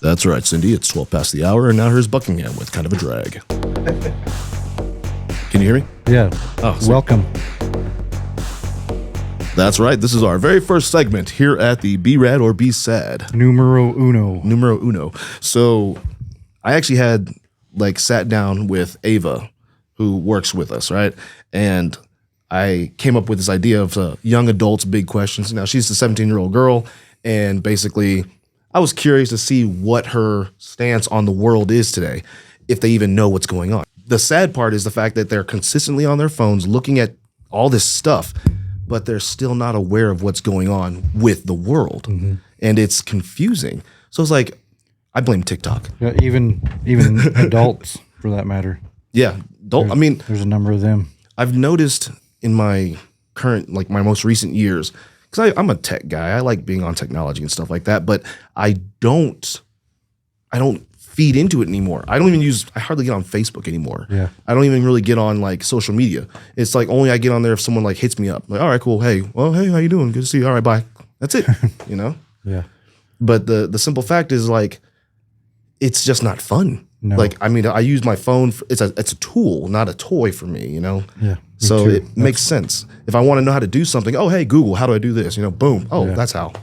That's right, Cindy. It's 12 past the hour, and now here's Buckingham with kind of a drag. Can you hear me? Yeah. Oh, sweet. Welcome. That's right. This is our very first segment here at the Be Rad or Be Sad. Numero uno. So I actually had sat down with Ava, who works with us, right? And I came up with this idea of young adults, big questions. Now, she's a 17-year-old girl, and basically I was curious to see what her stance on the world is today, if they even know what's going on. The sad part is the fact that they're consistently on their phones looking at all this stuff, but they're still not aware of what's going on with the world. Mm-hmm. And it's confusing. So it's like, I blame TikTok. Yeah, even adults, for that matter. Yeah. There's a number of them. I've noticed in my current, my most recent years, because I'm a tech guy. I like being on technology and stuff like that, but I don't feed into it anymore. I hardly get on Facebook anymore. Yeah. I don't even really get on social media. It's only I get on there if someone hits me up. All right, cool. Hey, how you doing? Good to see you. All right, bye. That's it. Yeah. But the simple fact is it's just not fun. No. I use my phone. It's a tool, not a toy for me. Yeah. So it makes sense. If I want to know how to do something, oh, hey, Google, how do I do this? Boom. Oh, yeah. That's how.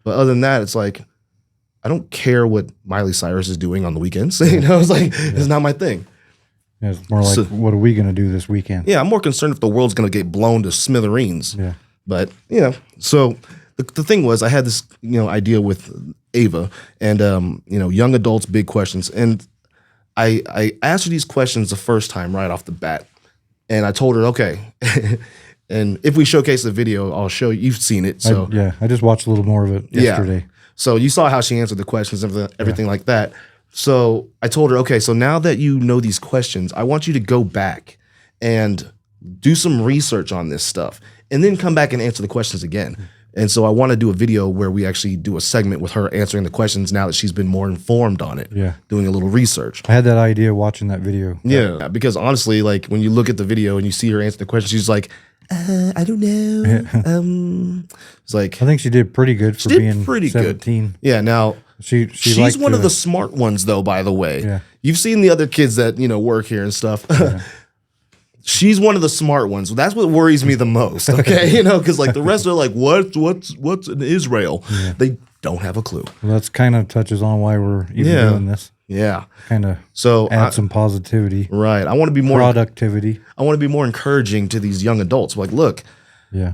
But other than that, it's I don't care what Miley Cyrus is doing on the weekends. It's not my thing. Yeah, it's more what are we going to do this weekend? Yeah, I'm more concerned if the world's going to get blown to smithereens. Yeah. But, so the thing was, I had this, idea with Ava and, young adults, big questions. And I asked her these questions the first time right off the bat. And I told her, okay. And if we showcase the video, I'll show you. You've seen it. So I just watched a little more of it yesterday. Yeah. So you saw how she answered the questions and everything like that. So I told her, okay, so now that you know these questions, I want you to go back and do some research on this stuff and then come back and answer the questions again. And so I want to do a video where we actually do a segment with her answering the questions now that she's been more informed on it, doing a little research. I had that idea watching that video. Yeah, because honestly, when you look at the video and you see her answer the question, she's like, I don't know. It's I think she did pretty good for being pretty 17. Good. Yeah, now she's one of the smart ones, though, by the way. Yeah. You've seen the other kids that, work here and stuff. Yeah. She's one of the smart ones. That's what worries me the most, okay? Because the rest are what's in Israel? Yeah. They don't have a clue. Well, that's kind of touches on why we're even doing this. Yeah. Kind of add some positivity. Right. I want to be more productivity. I want to be more encouraging to these young adults. Look. Yeah.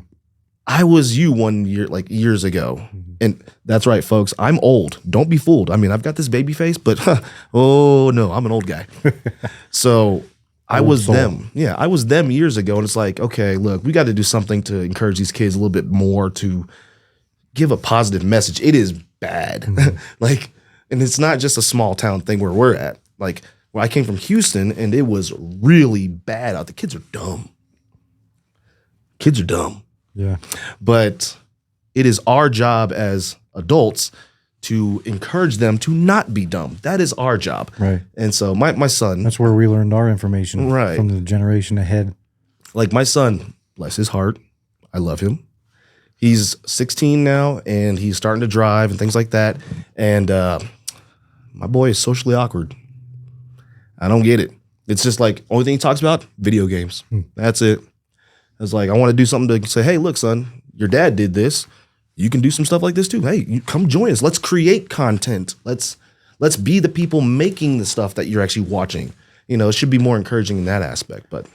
I was you one year, years ago. Mm-hmm. And that's right, folks. I'm old. Don't be fooled. I've got this baby face, but oh no, I'm an old guy. So I was them. Yeah, I was them years ago. And it's okay, look, we got to do something to encourage these kids a little bit more to give a positive message. It is bad. Mm-hmm. And it's not just a small town thing where we're at. Where I came from Houston and it was really bad out. The kids are dumb. Kids are dumb. Yeah. But it is our job as adults to encourage them to not be dumb. That is our job. Right. And so my son. That's where we learned our information from the generation ahead. My son, bless his heart, I love him. He's 16 now and he's starting to drive and things like that. And my boy is socially awkward. I don't get it. It's just only thing he talks about, video games. That's it. It's I want to do something to say, hey, look, son, your dad did this. You can do some stuff like this too. Hey, you come join us. Let's create content. Let's be the people making the stuff that you're actually watching. It should be more encouraging in that aspect, but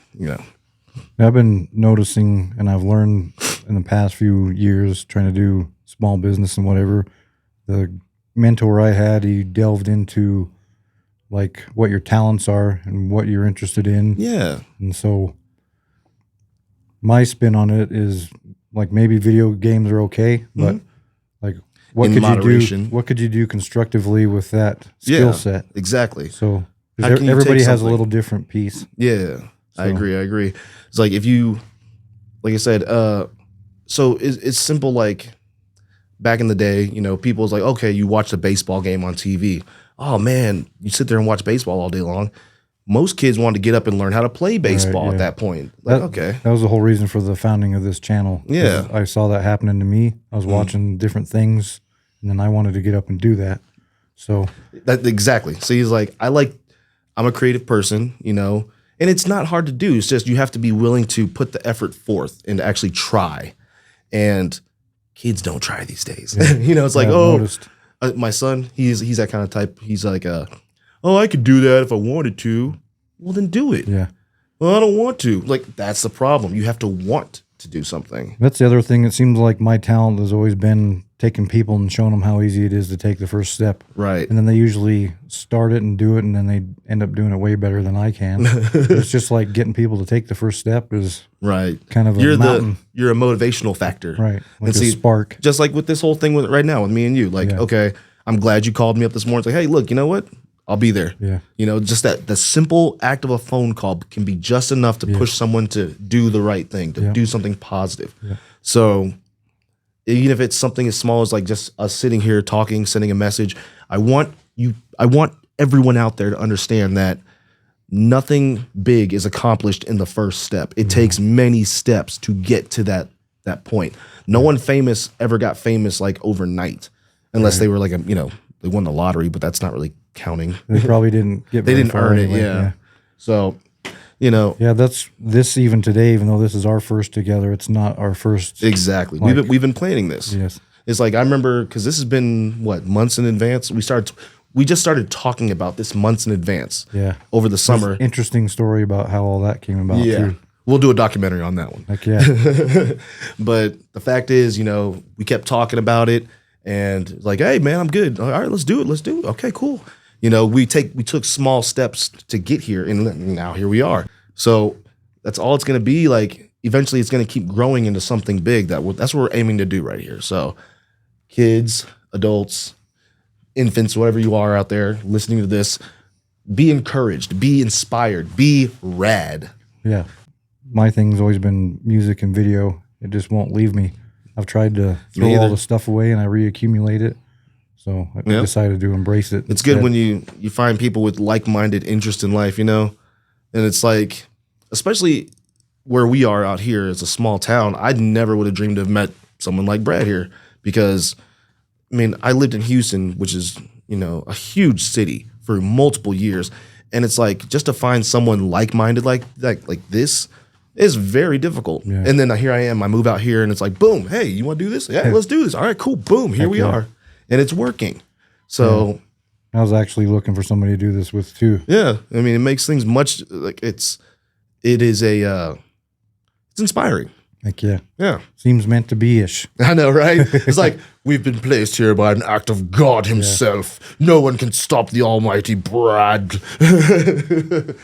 I've been noticing, and I've learned in the past few years trying to do small business and whatever, the mentor I had, he delved into what your talents are and what you're interested in. Yeah. And so my spin on it is maybe video games are okay, but what in could moderation. you do? What could you do constructively with that skill set? Exactly. So everybody has a little different piece. Yeah, so. I agree. It's if you, like I said, so it's simple. Back in the day, people was okay, you watch a baseball game on TV. Oh man, you sit there and watch baseball all day long. Most kids wanted to get up and learn how to play baseball at that point. Okay. That was the whole reason for the founding of this channel. Yeah. I saw that happening to me. I was watching different things, and then I wanted to get up and do that. So That exactly. So he's like, I'm a creative person, you know, and it's not hard to do. It's just you have to be willing to put the effort forth and to actually try. And kids don't try these days. You know, it's like, I've oh, noticed. my son, he's that kind of type. He's like, oh, I could do that if I wanted to. Well, then do it. Yeah. Well, I don't want to. Like, that's the problem. You have to want to do something. That's the other thing. It seems like my talent has always been taking people and showing them how easy it is to take the first step. Right. And then they usually start it and do it, and then they end up doing it way better than I can. It's just like getting people to take the first step is Right. kind of a You're mountain. you're a motivational factor. Right. Like And a see, spark. just like with this whole thing with right now with me and you. Like, Yeah. okay, I'm glad you called me up this morning. It's like, hey, look, you know what? I'll be there. Yeah. You know, just that the simple act of a phone call can be just enough to push someone to do the right thing, to Yeah. do something positive. So even if it's something as small as like just us sitting here talking, sending a message, I want everyone out there to understand that nothing big is accomplished in the first step. It takes many steps to get to that point. No one famous ever got famous like overnight, unless they were like they won the lottery, but that's not really counting. They probably didn't get They very didn't far earn it, anyway. yeah. So, you know, Yeah, that's this even today, even though this is our first together, it's not our first. exactly. Like- we've been planning this. Yes. It's like I remember because this has been months in advance. We just started talking about this months in advance. Yeah. Over the summer. Interesting story about how all that came about Yeah. too. We'll do a documentary on that one. Like, yeah. But the fact is, you know, we kept talking about it and like, hey man, I'm good. All right, let's do it. Let's do it. Okay, cool. You know, we took small steps to get here and now here we are. So that's all it's going to be. Like eventually it's going to keep growing into something big. That's what we're aiming to do right here. So kids, adults, infants, whatever you are out there listening to this, be encouraged, be inspired, be rad. Yeah. My thing's always been music and video. It just won't leave me. I've tried to throw all either. the stuff away and I reaccumulate it. So I Yeah. decided to embrace it. It's good when you find people with like-minded interest in life, you know? And it's like, especially where we are out here, it's a small town. I never would have dreamed to have met someone like Brad here because, I mean, I lived in Houston, which is, you know, a huge city for multiple years. And it's like, just to find someone like-minded like this is very difficult. Yeah. And then here I am, I move out here and it's like, boom, hey, you want to do this? Yeah, let's do this. All right, cool, boom, here we yeah. are. And it's working. So I was actually looking for somebody to do this with too. yeah, I mean, it makes things much like it's inspiring. Like, yeah. Yeah, Seems meant to be ish. I know, right? It's like we've been placed here by an act of God Himself. No one can stop the Almighty Brad.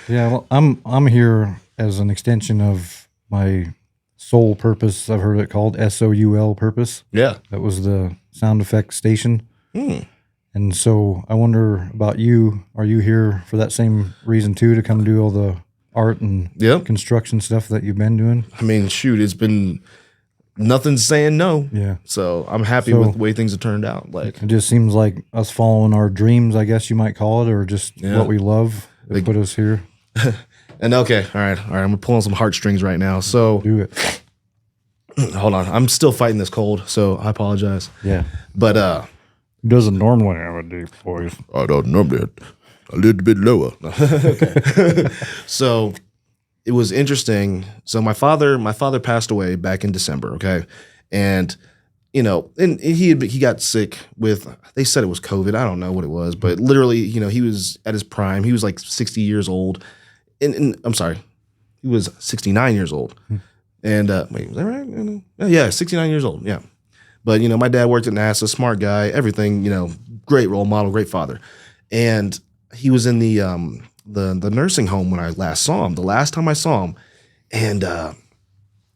Yeah, well, I'm here as an extension of my soul purpose. I've heard it called SOUL purpose. Yeah, That was the sound effect station. Hmm. And so I wonder about you. Are you here for that same reason too, to come do all the art and Yep. construction stuff that you've been doing? I mean, shoot, it's been nothing's saying no. Yeah. So I'm happy So- with the way things have turned out. Like, It just seems like us following our dreams, I guess you might call it, or just Yeah. what we love that put us here. and okay, all right. I'm gonna pull on some heartstrings right now. So Do it. hold on, I'm still fighting this cold, so I apologize. Yeah. But Doesn't normally have a deep voice. I don't normally a little bit lower. So it was interesting. So my father passed away back in December. Okay, and you know, and he got sick with. They said it was COVID. I don't know what it was, but literally, you know, he was at his prime. He was like 60 years old, and I'm sorry, he was 69 years old. And wait, was that right? Yeah, 69 years old. Yeah. But, you know, my dad worked at NASA, smart guy, everything, you know, great role model, great father. And he was in the nursing home when I last saw him, the last time I saw him. And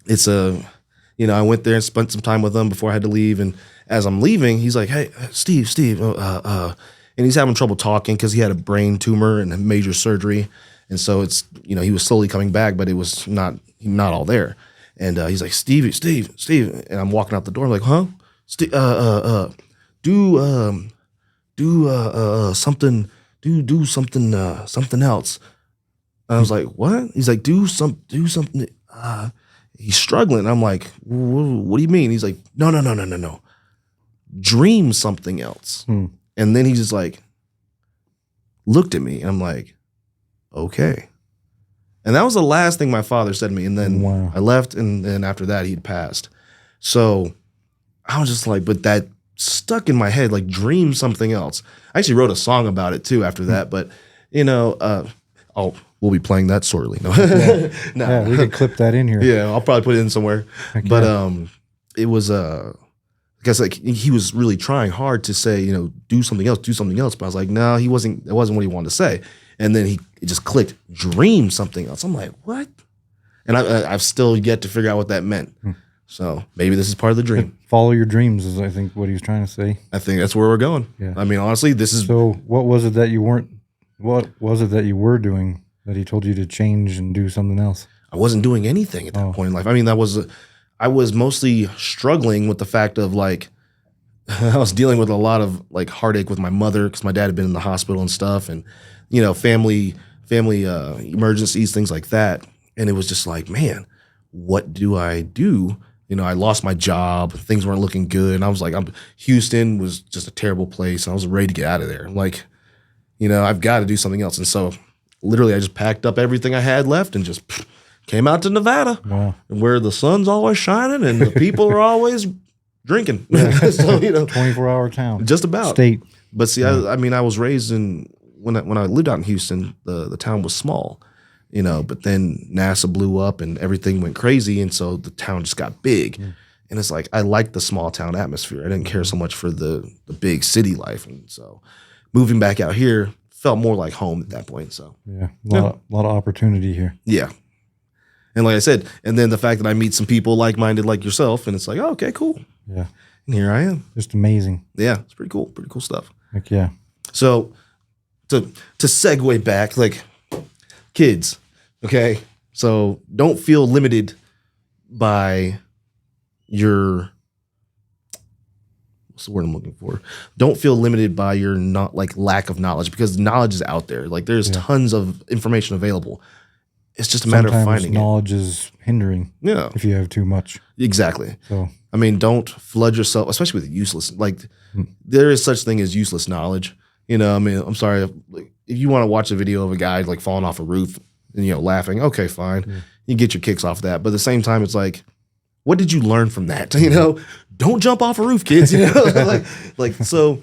it's you know, I went there and spent some time with him before I had to leave. And as I'm leaving, he's like, hey, Steve, and he's having trouble talking because he had a brain tumor and a major surgery. And so it's, you know, he was slowly coming back, but it was not all there. And he's like, Steve, and I'm walking out the door, I'm like, huh? Something else. And I was like, what? He's like, do something. He's struggling. I'm like, what do you mean? He's like, no. Dream something else. And then he's just like, looked at me, and I'm like, okay. And that was the last thing my father said to me. And then Wow. I left, and then after that, he'd passed. So I was just like, but that stuck in my head, like dream something else. I actually wrote a song about it too after that, but we'll be playing that shortly. No, no. Yeah, we could clip that in here. Yeah, I'll probably put it in somewhere. Heck But yeah. it was because like he was really trying hard to say, do something else. But I was like, no, that wasn't what he wanted to say. And then it just clicked, dream something else. I'm like, what? And I've still yet to figure out what that meant. So maybe this is part of the dream. Follow your dreams is, I think, what he was trying to say. I think that's where we're going. Yeah. I mean, honestly, this is So what was it that you were doing that he told you to change and do something else? I wasn't doing anything at that point in life. I mean, I was mostly struggling with the fact of like, I was dealing with a lot of like heartache with my mother because my dad had been in the hospital and stuff, and family emergencies, things like that. And it was just like, man, what do I do? I lost my job. Things weren't looking good. And I was like, Houston was just a terrible place. And I was ready to get out of there. I'm like, I've got to do something else. And so literally I just packed up everything I had left and just came out to Nevada. Wow. Where the sun's always shining and the people are always drinking. So, 24-hour town. just about. State. But see, I mean, I was raised when I lived out in Houston, the town was small. But then NASA blew up and everything went crazy. And so the town just got big. And it's like, I liked the small town atmosphere. I didn't care so much for the big city life. And so moving back out here felt more like home at that point. So Yeah. A lot of opportunity here. yeah. And like I said, and then the fact that I meet some people like-minded like yourself, and it's like, oh, okay, cool. Yeah. And here I am. Just amazing. Yeah, it's pretty cool stuff. Heck yeah. So to segue back, like kids, okay? So don't feel limited by your, what's the word I'm looking for? Don't feel limited by your lack of knowledge, because knowledge is out there. Like there's tons of information available. It's just a matter of finding knowledge is hindering it. Yeah, if you have too much. exactly. So I mean, don't flood yourself, especially with useless. Like there is such thing as useless knowledge. I mean, I'm sorry if you want to watch a video of a guy like falling off a roof and laughing. Okay, fine, you get your kicks off that. But at the same time, it's like, what did you learn from that? Don't jump off a roof, kids. So,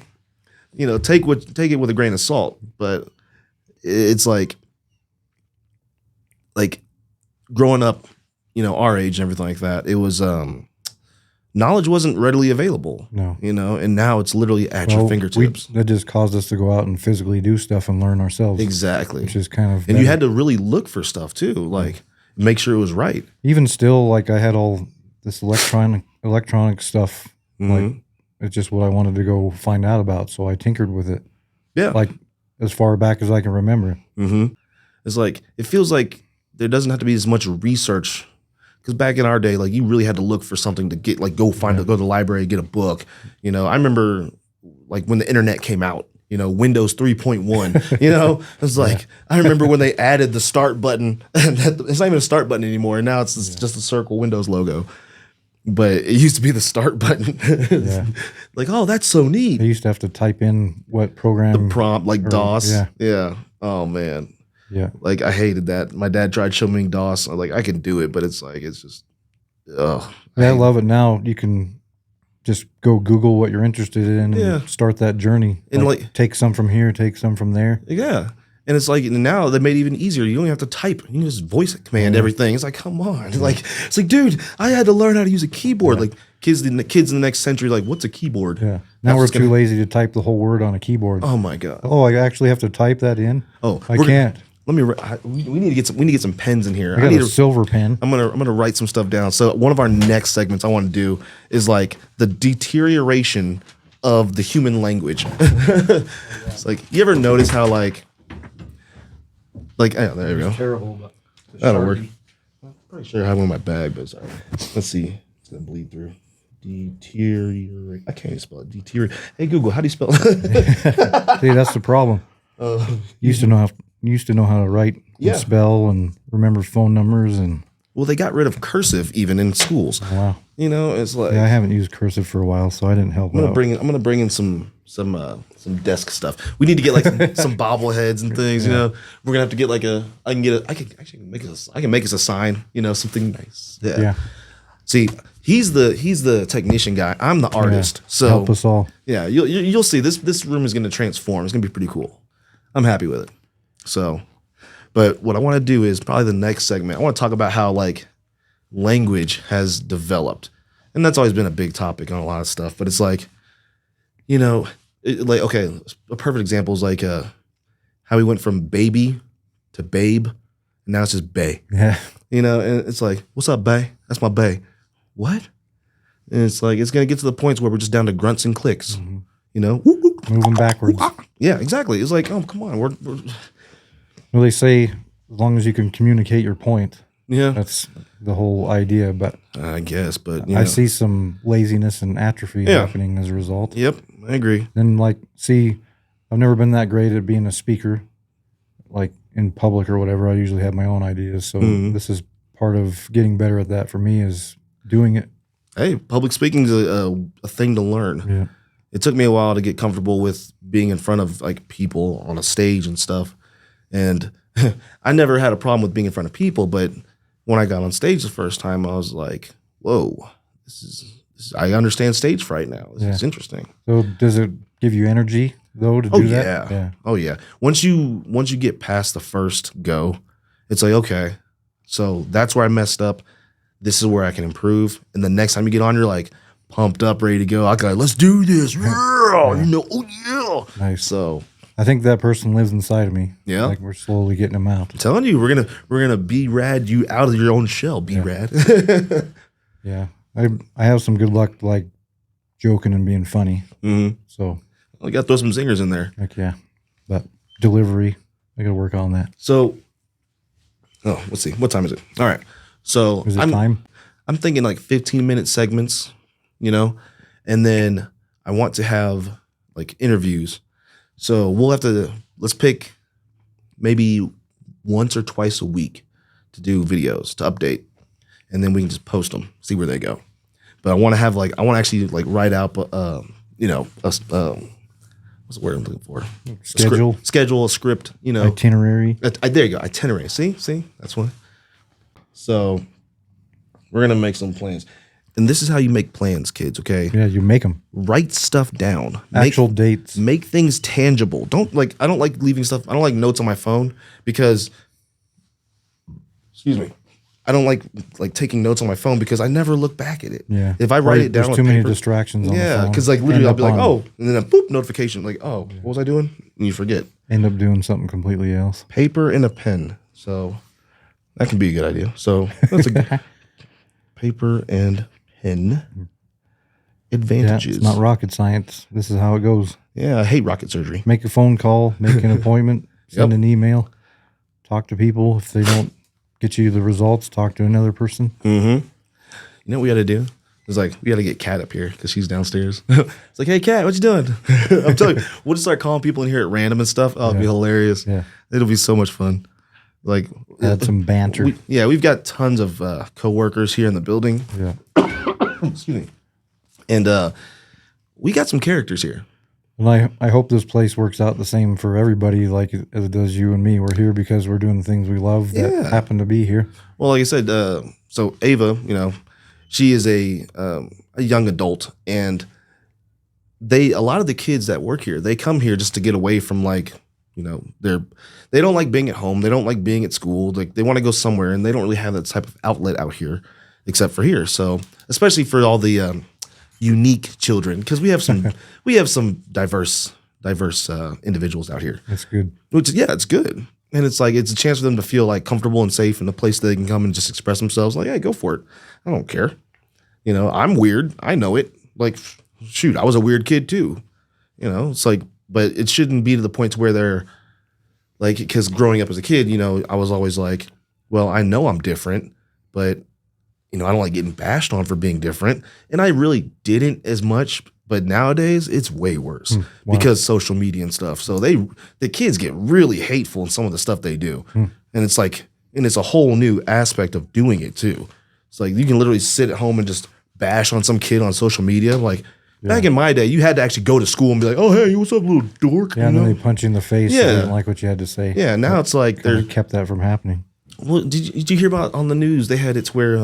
take it with a grain of salt. But it's like growing up, our age and everything like that. It was knowledge wasn't readily available. No. And now it's literally at your fingertips. That just caused us to go out and physically do stuff and learn ourselves. Exactly. Which is kind of and you had to really look for stuff too, like make sure it was right. Even still, like I had all this electronic stuff. Like it's just what I wanted to go find out about, so I tinkered with it. Yeah. Like as far back as I can remember. It's like, it feels like there doesn't have to be as much research, because back in our day, like you really had to look for something to get, like go to the library, get a book. I remember like when the internet came out, Windows 3.1, it's like, I remember when they added the start button, and it's not even a start button anymore. And now it's just a circle Windows logo, but it used to be the start button. Like, oh, that's so neat. I used to have to type in what program. The prompt, like DOS. Yeah. Yeah. Oh man. Yeah. Like I hated that. My dad tried showing me DOS. I'm like, I can do it, but it's like, it's just, ugh. I love it now. You can just go Google what you're interested in and start that journey. And like take some from here, take some from there. Yeah. And it's like now they made it even easier. You don't even have to type. You can just voice command everything. It's like, come on. Like, it's like, dude, I had to learn how to use a keyboard. Like kids in the next century, like, what's a keyboard? Yeah. Now we're too lazy to type the whole word on a keyboard. Oh my God. Oh, I actually have to type that in? Oh, I can't. Let me. We need to get some pens in here. I got a silver pen. I'm gonna write some stuff down. So one of our next segments I want to do is like the deterioration of the human language. It's like, you ever notice how like oh, there we go. Terrible, but That'll work. I'm pretty sure I have one in my bag, but sorry. Let's see. It's gonna bleed through. Deteriorate. I can't even spell it. Deteriorate. Hey Google, how do you spell it? See, that's the problem. Used to know how to write and spell and remember phone numbers and. Well, they got rid of cursive even in schools. Wow. It's like, Yeah, I haven't used cursive for a while, so I didn't help out. I'm gonna bring in some some desk stuff. We need to get like some bobbleheads and things. You know, we're gonna have to get like I can make us a sign. You know, something nice. Yeah. See, he's the technician guy. I'm the artist. So help us all. Yeah, you'll see this room is gonna transform. It's gonna be pretty cool. I'm happy with it. So, but what I want to do is probably the next segment. I want to talk about how like language has developed, and that's always been a big topic on a lot of stuff. But it's like, you know, like okay, a perfect example is like how we went from baby to babe, and now it's just bae. Yeah. You know, and it's like, what's up, bae? That's my bae. What? And it's like it's gonna get to the points where we're just down to grunts and clicks. Mm-hmm. You know, whoop, whoop, Moving backwards. yeah, exactly. It's like, oh, come on, we're Well, they say as long as you can communicate your point, yeah. that's the whole idea. But I guess, but I see some laziness and atrophy happening as a result. Yep, I agree. And like, see, I've never been that great at being a speaker, like in public or whatever. I usually have my own ideas. So this is part of getting better at that for me is doing it. Hey, public speaking is a thing to learn. Yeah. It took me a while to get comfortable with being in front of like people on a stage and stuff. And I never had a problem with being in front of people, but when I got on stage the first time, I was like, whoa, this is I understand stage fright now. This is interesting. So does it give you energy though to do that? Yeah. Oh yeah. Once you get past the first go, it's like, okay, so that's where I messed up. This is where I can improve. And the next time you get on, you're like pumped up, ready to go. Okay, let's do this. Yeah. You know, oh yeah. Nice. So I think that person lives inside of me. Yeah. Like we're slowly getting them out. I'm telling you, we're gonna be rad you out of your own shell. Be rad. Yeah. I have some good luck like joking and being funny. Mm-hmm. So We got to throw some zingers in there. heck yeah. But delivery, I gotta work on that. So, let's see. What time is it? All right. So Is it time? I'm thinking like 15-minute segments, you know, and then I want to have like interviews. So let's pick maybe once or twice a week to do videos to update, and then we can just post them, see where they go. But I want to actually like write out, you know, what's the word I'm looking for? Schedule. A script, you know. Itinerary. There you go, itinerary. See, that's one. So we're gonna make some plans, and this is how you make plans, kids. Okay, Yeah, you make them. write stuff down. Actual dates. Make things tangible. I don't like leaving stuff. I don't like notes on my phone because, excuse me, I don't like taking notes on my phone because I never look back at it. Yeah. If I write it down, there's on too many paper- distractions on the Yeah, phone. because like literally End I'll up be like, on- oh, and then a boop notification. Like, oh, what was I doing? And you forget. End up doing something completely else. Paper and a pen. So that can be a good idea. So that's a paper and pen Yeah, advantages. it's not rocket science. This is how it goes. Yeah, I hate rocket surgery. Make a phone call, make an appointment, send Yep. an email, talk to people. If they don't get you the results, talk to another person. Mm-hmm. You know what we got to do? It's like we got to get Kat up here because she's downstairs. It's like, hey, Kat, what you doing? I'm telling you, we'll just start calling people in here at random and stuff. Oh, it'll be hilarious. Yeah. It'll be so much fun. Like, Add some banter. we've got tons of coworkers here in the building. Yeah. Excuse me. And we got some characters here. And I hope this place works out the same for everybody like as it does you and me. We're here because we're doing things we love that Yeah. happen to be here. Well, like I said, so Ava, you know, she is a young adult, and a lot of the kids that work here, they come here just to get away from like, you know, they don't like being at home, they don't like being at school, like they want to go somewhere, and they don't really have that type of outlet out here, except for here. So, especially for all the unique children, because we have some diverse individuals out here. That's good. Which, yeah, it's good. And it's like, it's a chance for them to feel like comfortable and safe in a place that they can come and just express themselves. Like, hey, go for it. I don't care. You know, I'm weird. I know it. Like, shoot, I was a weird kid too. You know, it's like, but it shouldn't be to the point to where they're like, because growing up as a kid, you know, I was always like, well, I know I'm different, but, you know, I don't like getting bashed on for being different. And I really didn't as much. But nowadays, it's way worse because social media and stuff. So the kids get really hateful in some of the stuff they do. And it's like, and it's a whole new aspect of doing it too. It's like you can literally sit at home and just bash on some kid on social media. Like, Back in my day, you had to actually go to school and be like, "Oh, hey, what's up, little dork?" Yeah, you and know? then they punch you in the face. Yeah. They didn't like what you had to say. Yeah, now it's like They they're. kept that from happening. Well, did you hear about on the news? They had it's where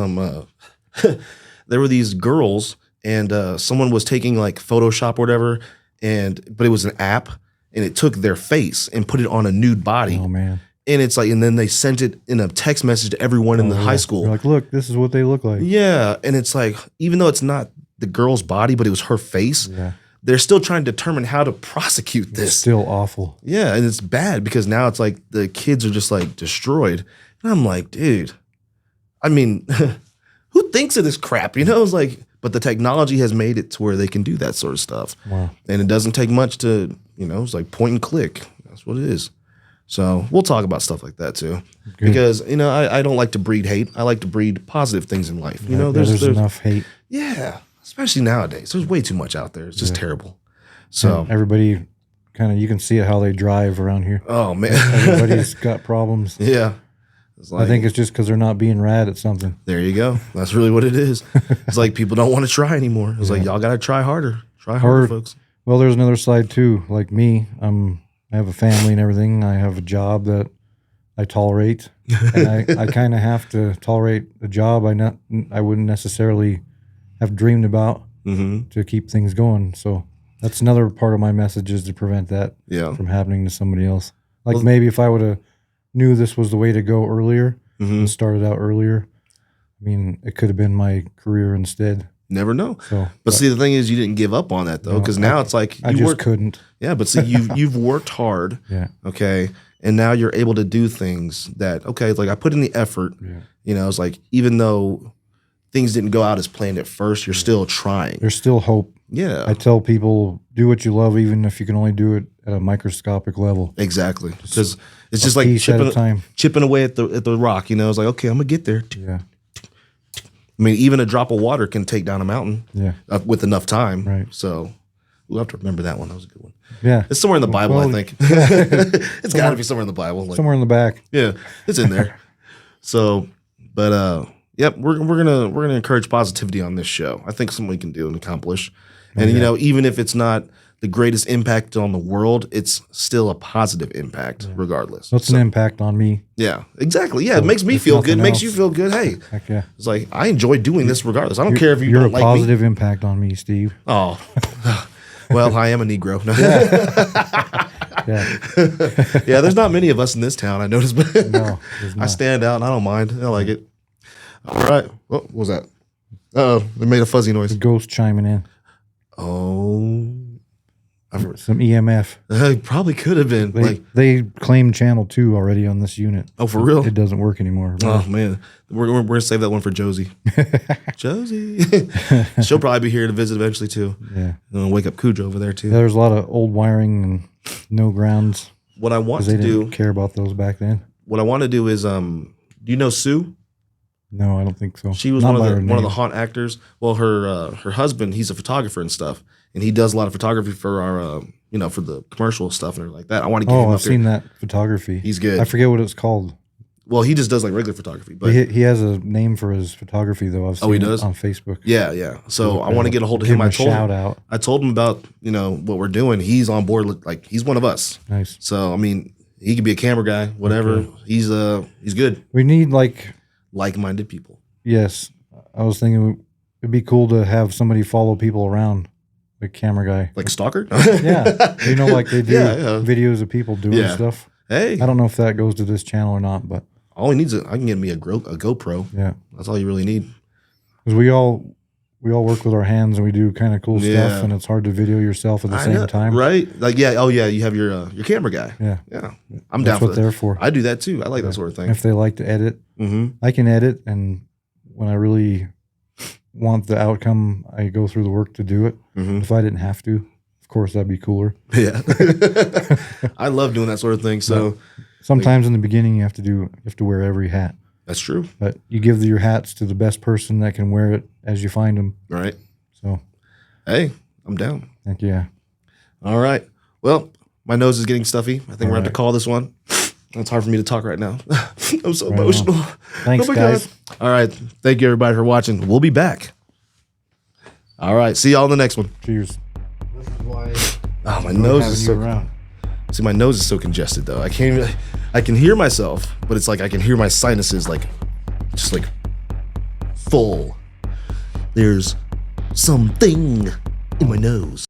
there were these girls and someone was taking like Photoshop or whatever, but it was an app and it took their face and put it on a nude body. Oh man. And it's like, and then they sent it in a text message to everyone in the high school. You're like, look, this is what they look like. Yeah, and it's like, even though it's not the girl's body, but it was her face, Yeah. they're still trying to determine how to prosecute It's this. still awful. Yeah, and it's bad because now it's like the kids are just like destroyed. And I'm like, dude, I mean, who thinks of this crap? You know, it's like, but the technology has made it to where they can do that sort of stuff. Wow. And it doesn't take much to, it's like point and click. That's what it is. So we'll talk about stuff like that too. Good. Because, I don't like to breed hate. I like to breed positive things in life. There's enough hate. Yeah, especially nowadays. There's way too much out there. It's just terrible. So, And everybody kind of, you can see it how they drive around here. oh man. Everybody's got problems. Yeah. It's like, I think it's just because they're not being rad at something. there you go. That's really what it is. It's like people don't want to try anymore. It's like, y'all got to try harder. Try harder, folks. Well, there's another side too. Like me, I have a family and everything. I have a job that I tolerate, and I kind of have to tolerate a job I wouldn't necessarily have dreamed about to keep things going. So that's another part of my message is to prevent that Yeah. from happening to somebody else. Like maybe if I would have knew this was the way to go earlier and started out earlier, I mean, it could have been my career instead. Never know. So, But see, the thing is, you didn't give up on that though, because now it's like I you just work. couldn't. Yeah, but see, you've worked hard. Yeah. Okay, and now you're able to do things that like I put in the effort. Yeah. It's like even though things didn't go out as planned at first, you're still trying. There's still hope. Yeah, I tell people, do what you love, even if you can only do it at a microscopic level. exactly. Because it's just like piece at a time. chipping away at the rock. It's like, okay, I'm gonna get there. Yeah. I mean, even a drop of water can take down a mountain. Yeah. With enough time. Right. So we'll have to remember that one. That was a good one. Yeah. It's somewhere in the Bible, Well, I think. It's got to be somewhere in the Bible. Like, Somewhere in the back. yeah, it's in there. So, but yep, we're gonna encourage positivity on this show. I think something we can do and accomplish. And even if it's not the greatest impact on the world, it's still a positive impact regardless. That's an impact on me. Yeah, exactly. Yeah, it makes me if feel good. nothing Makes else. you feel good. Hey, Heck yeah. it's like I enjoy doing this regardless. I don't care if you You're don't a like positive impact on me, Steve. me. Oh, well, I am a Negro. Yeah. Yeah, there's not many of us in this town. I noticed, but No, there's I not. stand out and I don't mind. I like it. All right. What was that? They made a fuzzy noise. Ghost chiming in. Oh, Some EMF. it probably could have been They claimed channel 2 already on this unit. Oh, for real? It doesn't work anymore. Oh man, we're gonna save that one for Josie. Josie, she'll probably be here to visit eventually too. Yeah. And wake up Cujo over there too. There's a lot of old wiring and no grounds What I want because they to didn't do, care about those back then. what I want to do is, do you know Sue? No, I don't think so. She was Not one by of her the name. haunt actors. Well, her husband, he's a photographer and stuff, and he does a lot of photography for our for the commercial stuff and everything like that. I want to get him Oh, up I've there. seen that photography. He's good. I forget what it's called. Well, he just does like regular photography, but He has a name for his photography though. I've seen he it does? on Facebook. yeah. So I want to get a hold of Give him. him a shout out. I told him about what we're doing. He's on board. Like he's one of us. Nice. So I mean, he could be a camera guy, whatever. Okay. He's good. We need Like-minded people. yes. I was thinking it'd be cool to have somebody follow people around, like camera guy. Like stalker. Yeah, like they do Yeah. videos of people doing Yeah. stuff. Hey, I don't know if that goes to this channel or not, but all he needs is I can get me a GoPro. yeah, That's all you really need. because we all work with our hands and we do kind of cool Yeah. stuff, and it's hard to video yourself at the I same know, time. right? Like yeah. Oh yeah. You have your camera guy. Yeah, Yeah. I'm that's down what for they're that. for. I do that too. I like that sort of thing. If they like to edit, Mm-hmm. I can edit, and when I really want the outcome, I go through the work to do it. Mm-hmm. If I didn't have to, of course, that'd be cooler. Yeah. I love doing that sort of thing. So Sometimes in the beginning, you have to wear every hat, that's true. but you give your hats to the best person that can wear it as you find them. All right. So, Hey, I'm down. heck yeah. All right. Well, my nose is getting stuffy. I think we're going to have to right. call this one. It's hard for me to talk right now. I'm so Right emotional. Thanks, Oh my guys. God. All right. Thank you, everybody, for watching. We'll be back. All right. See y'all in the next one. Cheers. This is why. Oh, my nose Having is you so. around. See, my nose is so congested though. I can't even. I can hear myself, but it's like I can hear my sinuses like, just like, full. There's something in my nose.